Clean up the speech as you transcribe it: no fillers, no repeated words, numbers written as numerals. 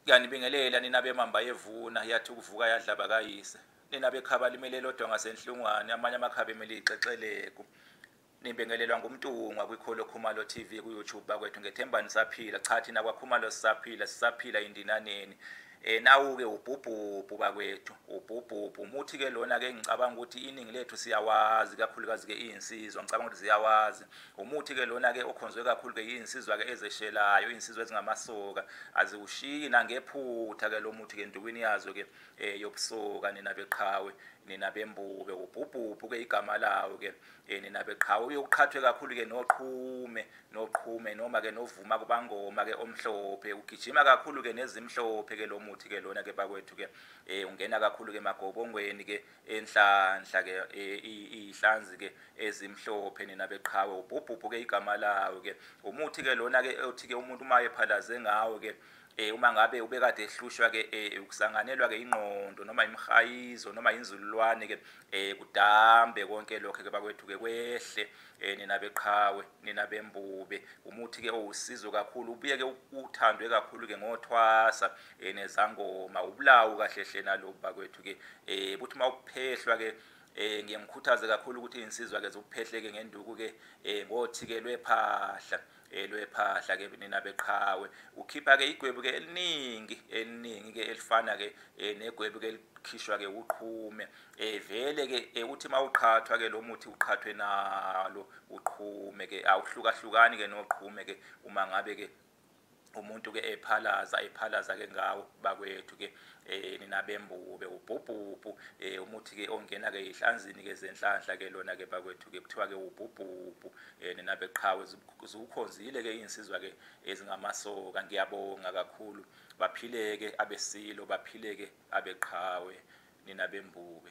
Yanibingelela nina bemamba yevuna yathi ukuvuka yadlaba kayise. Nina bekhaba limele lodwa ngasenhlungwane amanye amakhabe emele ixexeleko. Nibingelelwa ngumntungwa kwiKholo Khumalo TV ku-YouTube bakwethu ngethemba nisaphila. Cha thina kwaKhumalo sisaphila indinaneni. Nawu-ke ubhubhubhu bakwethu, ubhubhubhu. Umuthi ke lona ke ngicabanga ukuthi iningi lethu siyawazi kakhulukazi ke iyinsizwa ngicabanga ukuthi siyawazi. Umuthi ke lona ke okhonzwe kakhulu ke iyinsizwa ke ezeshelayo, iyinsizwa ezingamasoka. Aziwushiyi nangephutha ke lo muthi ke ndukwini yazo ke yobusoka nina beqhawe, nina bembube. Ubhubhubhu ke igama lawo ke nina beqhawe uyoqhathwe kakhulu ke noqhume noma ke novuma kubangoma ke omhlophe. Ugijima kakhulu ke nezimhlophe ke lo muthi ke lona ke bakwethu ke ungena kakhulu ke magobongweni ke enhlanhla ke ihlanzi ke ezimhlophe nina beqhawe. Ubhubhubhu ke igama lawo ke umuthi ke lona ke othi ke umuntu uma ephalaze ngawo ke uma ngabe ubekade ehlushwa ke ukusanganelwa ke ingqondo noma imhayizo noma inzululwane ke kudambe konke lokho ke bakwethu ke kwehle nina beqhawe nina bembube. Umuthi ke owusizo kakhulu ubuye ke uthandwe kakhulu ke ngothwasa nezangoma ubulawu kahle hle nalo bakwethu ke buthi mawuphehlwa ke ngiyamkhuthaza kakhulu ukuthi insizwa ke zokuphehleke ngenduku ke ngothi ke lwephahla ke nina beqhawe. Ukhipha ke igwebu ke eliningi ke elifana ke negwebu ke likhishwa ke uqhume vele ke uthi mawuqhathwa ke lo muthi uqhathwe nalo uqhume ke awuhlukahlukani ke noqhume ke uma ngabe ke umuntu ke ephalaza ke ngawo bakwethu ke nina bembube. Ubhubhubhu umuthi ke ongena ke ihlanzini ke zenhlanhla ke lona ke bakwethu ke kuthiwa ke ubhubhubhu nina beqhawe. Ziwukhonzile ke insizwa ke ezingamasoka. Ngiyabonga kakhulu baphileke abesilo baphileke abeqhawe nina bembube.